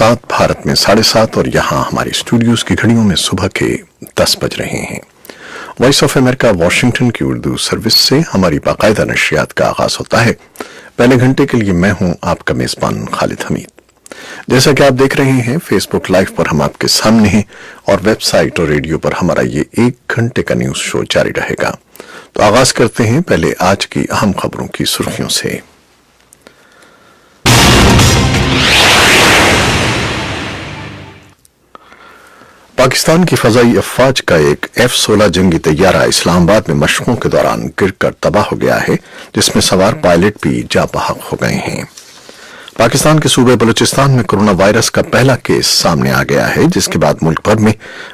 7 भारत में 7:30 और यहाँ हमारे स्टूडियोज की घड़ियों में सुबह के 10 बज रहे हैं। वॉइस ऑफ अमेरिका वाशिंगटन की उर्दू सर्विस से हमारी बाकायदा नशियात का आगाज होता है। पहले घंटे के लिए मैं हूं आपका मेजबान खालिद हमीद। जैसा कि आप देख रहे हैं, फेसबुक लाइव पर हम आपके सामने हैं और वेबसाइट और रेडियो पर हमारा ये 1 घंटे का न्यूज शो जारी रहेगा। तो आगाज करते हैं पहले आज की अहम खबरों की सुर्खियों से। पाकिस्तान की फजाई अफवाज का एक F-16 जंगी तैयारा इस्लामाबाद में मशकों के दौरान गिरकर तबाह हो गया है, जिसमें सवार पायलट भी जाँ बहक हो गए हैं। पाकिस्तान के सूबे बलूचिस्तान में कोरोना वायरस का पहला केस सामने आ गया है, जिसके बाद मुल्क भर में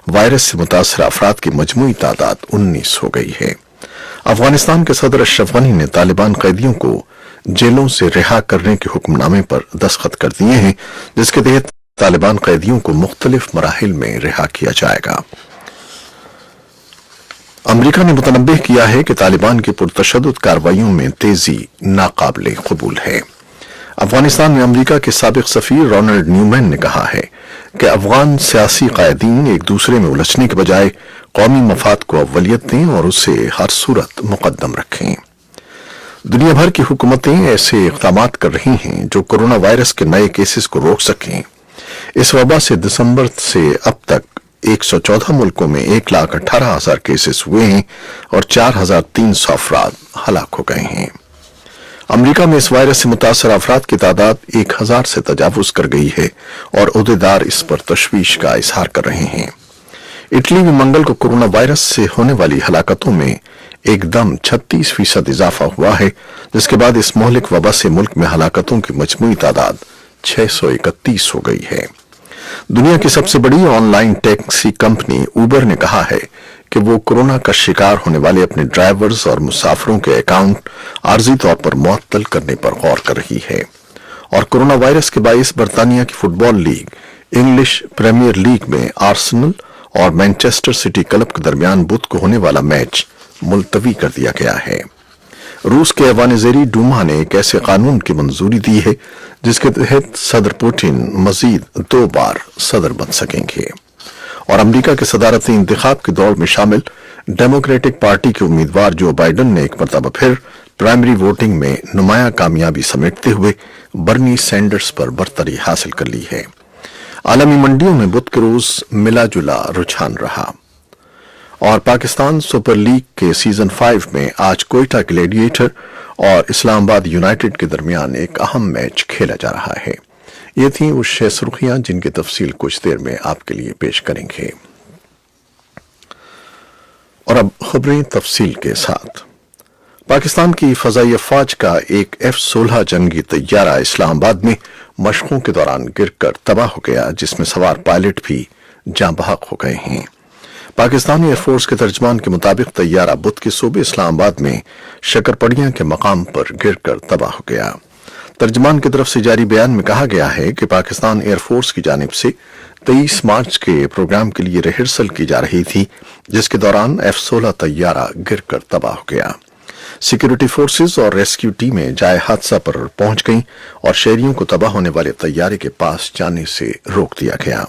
वायरस से मुतासर अफराद की मजमूई तादाद 19 हो गई है। अफगानिस्तान के सदर अशरफ गनी ने तालिबान कैदियों को जेलों से रिहा करने के हुक्मनामे पर दस्तखत कर दिए हैं, जिसके तहत तालिबान कैदियों को मुख्तलिफ मराहिल में रिहा किया जाएगा। अमरीका ने मुतनब्बिह किया है कि तालिबान की पुरतशद्दुद कार्रवाइयों में तेजी नाकाबिले कबूल है। अफगानिस्तान में अमरीका के साबिक सफीर रोनाल्ड न्यूमैन ने कहा है कि अफगान सियासी कायदीन एक दूसरे में उलझने के बजाय कौमी मफाद को अव्वलियत दें और उसे हर सूरत मुकद्दम रखें। दुनिया भर की हुकूमतें ऐसे इक़दामात कर रही हैं जो कोरोना वायरस के नए केसेस को रोक सकें। इस वबा से दिसंबर से अब तक 114 मुल्कों में 1,18,000 केसेस हुए हैं और 4,300 अफराद हलाक हो गए हैं। अमरीका में इस वायरस से मुतासर अफराद की तादाद 1,000 से तजावुज कर गई है और ओहदेदार इस पर तशवीश का इजहार कर रहे हैं। इटली में मंगल को कोरोना वायरस से होने वाली हलाकतों में एकदम 36% इजाफा हुआ है, जिसके बाद इस मोहलिक वबा से मुल्क में हलाकतों की मजमूई तादाद 631 हो गई है। दुनिया की सबसे बड़ी ऑनलाइन टैक्सी कंपनी उबर ने कहा है कि वो कोरोना का शिकार होने वाले अपने ड्राइवर्स और मुसाफिरों के अकाउंट आर्जी तौर पर मुअत्तल करने पर गौर कर रही है और कोरोना वायरस के बाइस बरतानिया की football league English Premier League में आर्सेनल और मैनचेस्टर सिटी क्लब के दरमियान बुध को होने वाला मैच मुलतवी कर दिया गया है। रूस के ऐवान-ए-ज़ेरी डूमा ने एक ऐसे कानून की मंजूरी दी है जिसके तहत सदर पुतिन मजीद 2 बार सदर बन सकेंगे और अमेरिका के सदारती इंतखाब की दौड़ में शामिल डेमोक्रेटिक पार्टी के उम्मीदवार जो बाइडन ने एक मरतबा फिर प्राइमरी वोटिंग में नुमाया कामयाबी समेटते हुए बर्नी सैंडर्स पर बरतरी हासिल कर ली है। आलमी मंडियों में बुध के रोज मिला जुला रुझान रहा और पाकिस्तान सुपर लीग के सीजन 5 में आज कोयटा ग्लैडिएटर और इस्लामाबाद यूनाइटेड के दरमियान एक अहम मैच खेला जा रहा है। ये थी उस 6 सुर्खियां जिनकी तफसील कुछ देर में आपके लिए पेश करेंगे। और अब खबरें तफसील के साथ। पाकिस्तान की फजाई अफवाज का एक F-16 जंगी तैयारा इस्लामाबाद में मशकों के दौरान गिरकर तबाह हो गया, जिसमें सवार पायलट भी जाँ बहक हो गए हैं। पाकिस्तानी एयरफोर्स के तर्जमान के मुताबिक तैयारा बुध के सूबे इस्लामाबाद में शकरपड़ियां के मकाम पर गिरकर तबाह हो गया। तर्जमान की तरफ से जारी बयान में कहा गया है कि पाकिस्तान एयरफोर्स की जानिब से 23 मार्च के प्रोग्राम के लिए रिहर्सल की जा रही थी, जिसके दौरान F-16 तैयारा गिरकर तबाह हो गया। सिक्योरिटी फोर्सेस और रेस्क्यू टीमें जाए हादसा पर पहुंच गईं और शहरियों को तबाह होने वाले तैयारे के पास जाने से रोक दिया गया।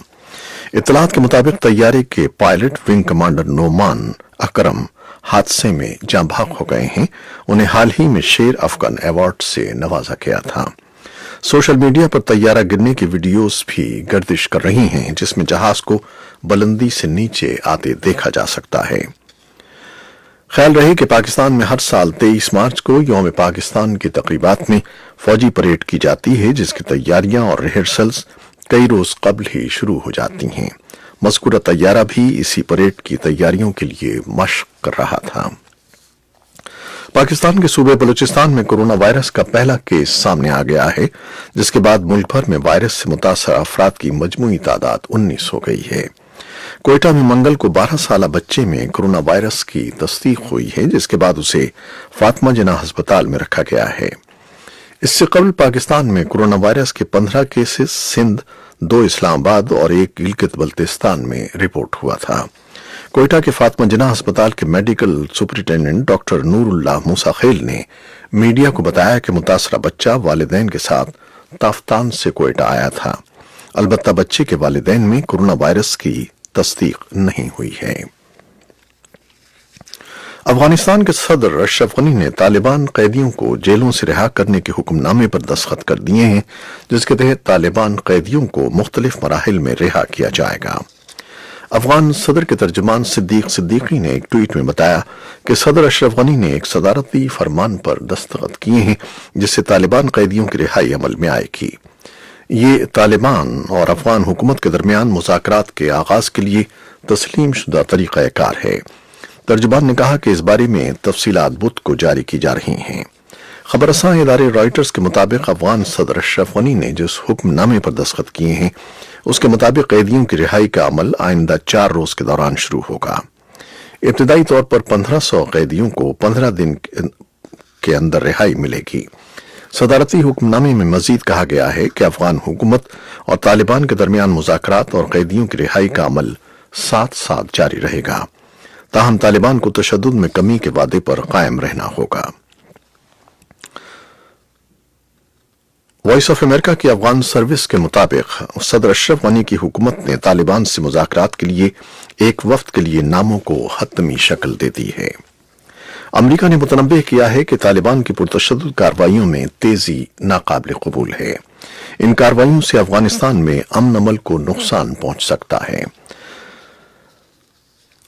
इत्तलात के मुताबिक तैयारे के पायलट विंग कमांडर नोमान अकरम हादसे में जाँ बहक हो गए हैं। उन्हें हाल ही में शेर अफगान अवार्ड से नवाजा गया था। सोशल मीडिया पर तैयारा गिरने की वीडियोस भी गर्दिश कर रही हैं, जिसमें जहाज को बुलंदी से नीचे आते देखा जा सकता है। ख्याल रहे कि पाकिस्तान में हर साल 23 मार्च को यौम पाकिस्तान की तकरीबात में फौजी परेड की जाती है, जिसकी तैयारियां और रिहर्सल्स कई रोज कबल ही शुरू हो जाती हैं। मज़कूरा तैयारा भी इसी परेड की तैयारियों के लिए मशक कर रहा था। पाकिस्तान के सूबे बलूचिस्तान में कोरोना वायरस का पहला केस सामने आ गया है, जिसके बाद मुल्क भर में वायरस से मुतासर अफराद की मजमूई तादाद 19 हो गई है। कोयटा में मंगल को 12 साल बच्चे में कोरोना वायरस की तस्दीक हुई है, जिसके बाद उसे फातिमा जिन्ना अस्पताल में रखा गया है। इससे कबल पाकिस्तान में कोरोना वायरस के 15 केसेस सिंध, 2 इस्लामाबाद और 1 गिलगित बल्तिस्तान में रिपोर्ट हुआ था। कोयटा के फातिमा जिन्ना अस्पताल के मेडिकल सुपरिटेंडेंट डॉक्टर नूरुल्लाह मूसा खेल ने मीडिया को बताया कि मुतासरा बच्चा वालिदैन के साथ ताफ्तान से कोयटा आया था। البتہ بچے کے والدین میں کورونا وائرس کی تصدیق نہیں ہوئی ہے۔ افغانستان کے صدر اشرف غنی نے طالبان قیدیوں کو جیلوں سے رہا کرنے کے حکم نامے پر دستخط کر دیے ہیں، جس کے تحت طالبان قیدیوں کو مختلف مراحل میں رہا کیا جائے گا۔ افغان صدر کے ترجمان صدیق صدیقی نے ایک ٹویٹ میں بتایا کہ صدر اشرف غنی نے ایک صدارتی فرمان پر دستخط کیے ہیں جس سے طالبان قیدیوں کی رہائی عمل میں آئے گی۔ یہ طالبان اور افغان حکومت کے درمیان مذاکرات کے آغاز کے لیے تسلیم شدہ طریقہ کار ہے۔ ترجمان نے کہا کہ اس بارے میں تفصیلات بدھ کو جاری کی جا رہی ہیں۔ خبر رساں ادارے رائٹرز کے مطابق افغان صدر اشرف غنی نے جس حکم نامے پر دستخط کیے ہیں اس کے مطابق قیدیوں کی رہائی کا عمل آئندہ 4 روز کے دوران شروع ہوگا۔ ابتدائی طور پر 1500 قیدیوں کو 15 دن کے اندر رہائی ملے گی۔ صدارتی حکم نامے میں مزید کہا گیا ہے کہ افغان حکومت اور طالبان کے درمیان مذاکرات اور قیدیوں کی رہائی کا عمل ساتھ ساتھ جاری رہے گا، تاہم طالبان کو تشدد میں کمی کے وعدے پر قائم رہنا ہوگا۔ وائس آف امریکہ کی افغان سروس کے مطابق صدر اشرف غنی کی حکومت نے طالبان سے مذاکرات کے لیے ایک وفد کے لیے ناموں کو حتمی شکل دے دی ہے۔ امریکہ نے متنبہ کیا ہے کہ طالبان کی پرتشدد کارروائیوں میں تیزی ناقابل قبول ہے۔ ان کارروائیوں سے افغانستان میں امن عمل کو نقصان پہنچ سکتا ہے۔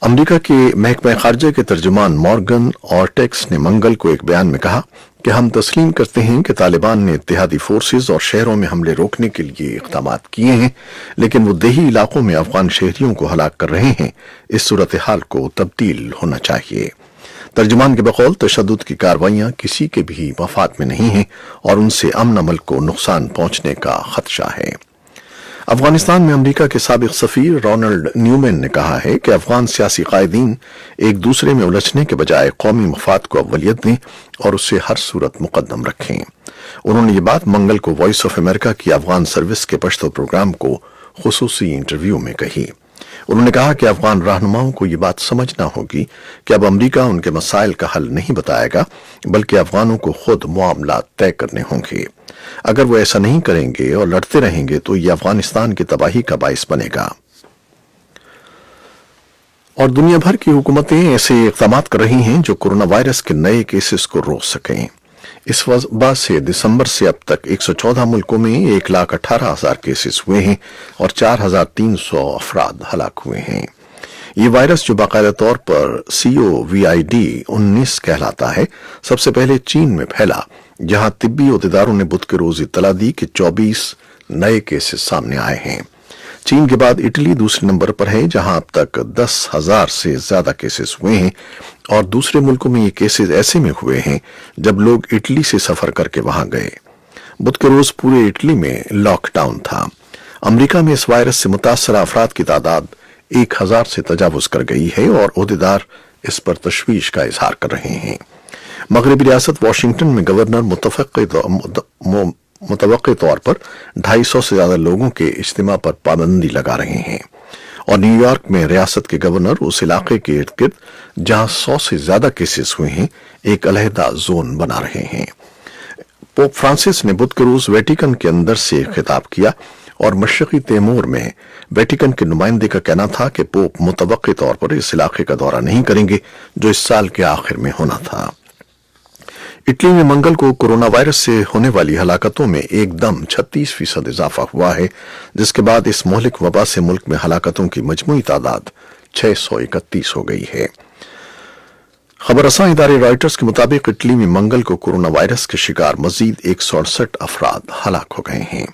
امریکہ کے محکمہ خارجہ کے ترجمان مورگن اورٹیکس نے منگل کو ایک بیان میں کہا کہ ہم تسلیم کرتے ہیں کہ طالبان نے اتحادی فورسز اور شہروں میں حملے روکنے کے لیے اقدامات کیے ہیں، لیکن وہ دیہی علاقوں میں افغان شہریوں کو ہلاک کر رہے ہیں۔ اس صورتحال کو تبدیل ہونا چاہیے۔ ترجمان کے بقول تشدد کی کارروائیاں کسی کے بھی مفاد میں نہیں ہیں اور ان سے امن عمل کو نقصان پہنچنے کا خدشہ ہے۔ افغانستان میں امریکہ کے سابق سفیر رونلڈ نیومین نے کہا ہے کہ افغان سیاسی قائدین ایک دوسرے میں الجھنے کے بجائے قومی مفاد کو اولویت دیں اور اسے ہر صورت مقدم رکھیں۔ انہوں نے یہ بات منگل کو وائس آف امریکہ کی افغان سروس کے پشتو پروگرام کو خصوصی انٹرویو میں کہی۔ انہوں نے کہا کہ افغان رہنماؤں کو یہ بات سمجھنا ہوگی کہ اب امریکہ ان کے مسائل کا حل نہیں بتائے گا بلکہ افغانوں کو خود معاملات طے کرنے ہوں گے۔ اگر وہ ایسا نہیں کریں گے اور لڑتے رہیں گے تو یہ افغانستان کی تباہی کا باعث بنے گا۔ اور دنیا بھر کی حکومتیں ایسے اقدامات کر رہی ہیں جو کورونا وائرس کے نئے کیسز کو روک سکیں۔ اس وبا سے دسمبر سے اب تک 114 ملکوں میں 1,18,000 کیسز ہوئے ہیں اور 4,300 افراد ہلاک ہوئے ہیں۔ یہ وائرس جو باقاعدہ طور پر COVID-19 کہلاتا ہے سب سے پہلے چین میں پھیلا، جہاں طبی عہدیداروں نے بدھ کے روز اطلاع دی کہ 24 نئے کیسز سامنے آئے ہیں۔ چین کے بعد اٹلی دوسرے نمبر پر ہے جہاں اب تک 10,000 سے زیادہ کیسز ہوئے ہیں، اور دوسرے ملکوں میں یہ کیسز ایسے میں ہوئے ہیں جب لوگ اٹلی سے سفر کر کے وہاں گئے۔ بدھ کے روز پورے اٹلی میں لاک ڈاؤن تھا۔ امریکہ میں اس وائرس سے متاثرہ افراد کی تعداد 1,000 سے تجاوز کر گئی ہے اور عہدیدار اس پر تشویش کا اظہار کر رہے ہیں۔ مغربی ریاست واشنگٹن میں گورنر متوقع طور پر 250 سے زیادہ لوگوں کے اجتماع پر پابندی لگا رہے ہیں، اور نیو یارک میں ریاست کے گورنر اس علاقے کے ارد گرد جہاں 100 سے زیادہ کیسز ہوئے ہیں ایک علیحدہ زون بنا رہے ہیں۔ پوپ فرانسس نے بدھ کے روز ویٹیکن کے اندر سے خطاب کیا اور مشرقی تیمور میں ویٹیکن کے نمائندے کا کہنا تھا کہ پوپ متوقع طور پر اس علاقے کا دورہ نہیں کریں گے جو اس سال کے آخر میں ہونا تھا۔ اٹلی میں منگل کو کورونا وائرس سے ہونے والی ہلاکتوں میں ایک دم 36% اضافہ ہوا ہے، جس کے بعد اس مہلک وبا سے ملک میں ہلاکتوں کی مجموعی تعداد 631 ہو گئی ہے۔ خبر رساں ادارے رائٹرز کے مطابق اٹلی میں منگل کو کورونا وائرس کے شکار مزید 168 افراد ہلاک ہو گئے ہیں۔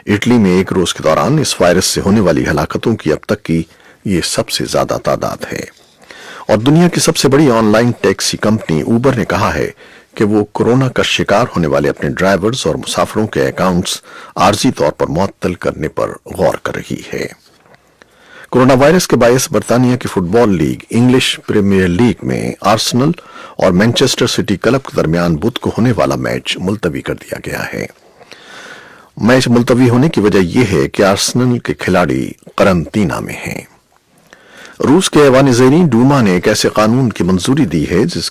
اٹلی میں ایک روز کے دوران اس وائرس سے ہونے والی ہلاکتوں کی اب تک کی یہ سب سے زیادہ تعداد ہے۔ اور دنیا کی سب سے بڑی on line taxi company Uber نے کہا ہے کہ وہ کورونا کا شکار ہونے والے اپنے ڈرائیورز اور مسافروں کے اکاؤنٹس عارضی طور پر معطل کرنے پر غور کر رہی ہے۔ کورونا وائرس کے باعث برطانیہ کی فٹ بال لیگ انگلش پریمیئر لیگ میں آرسنل اور مینچسٹر سٹی کلب کے درمیان بدھ کو ہونے والا میچ ملتوی کر دیا گیا ہے۔ میچ ملتوی ہونے کی وجہ یہ ہے کہ آرسنل کے کھلاڑی قرنطینہ میں ہیں۔ روس کے ایوان زیریں ڈوما نے ایک ایسے قانون کی منظوری دی ہے جس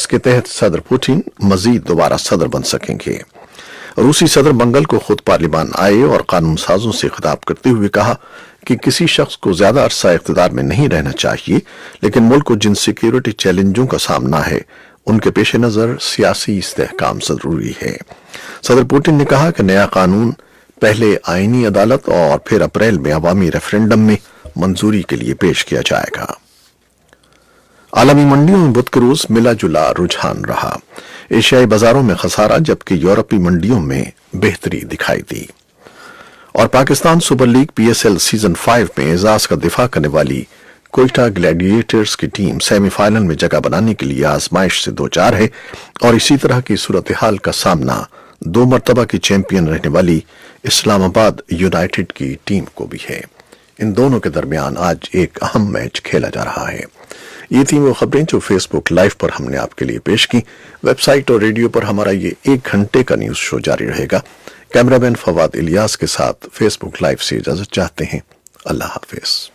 کے تحت صدر پوٹن مزید دوبارہ صدر بن سکیں گے۔ रूसी सदर मंगल को खुद पार्लियामान आए और कानून साजों से खिताब करते हुए कहा कि किसी शख्स को ज्यादा अरसा इख्तिदार में नहीं रहना चाहिए, लेकिन मुल्क को जिन सिक्योरिटी चैलेंजों का सामना है उनके पेश नजर सियासी इस्तेहकाम जरूरी है। सदर पुतिन ने कहा कि नया कानून पहले आईनी अदालत और फिर अप्रैल में अवामी रेफरेंडम में मंजूरी के लिए पेश किया जाएगा। आलमी मंडियों में बुध के रोज मिला जुला रुझान रहा। एशियाई बाजारों में खसारा जबकि यूरोपीय मंडियों में बेहतरी दिखाई दी। और Pakistan super league PSL season 5 में एजाज का दिफा करने वाली कोयटा ग्लैडिएटर्स की टीम सेमीफाइनल में जगह बनाने के लिए आजमाइश से दो चार है और इसी तरह की सूरत हाल का सामना 2 मरतबा की चैंपियन रहने वाली इस्लामाबाद यूनाइटेड की टीम को भी है। इन दोनों के दरमियान आज एक अहम मैच खेला जा रहा है। ये थी वो खबरें जो फेसबुक लाइव पर हमने आपके लिए पेश की। वेबसाइट और रेडियो पर हमारा ये 1 घंटे का न्यूज शो जारी रहेगा। कैमरामैन फवाद इलियास के साथ फेसबुक लाइव से इजाजत चाहते हैं। अल्लाह हाफिज।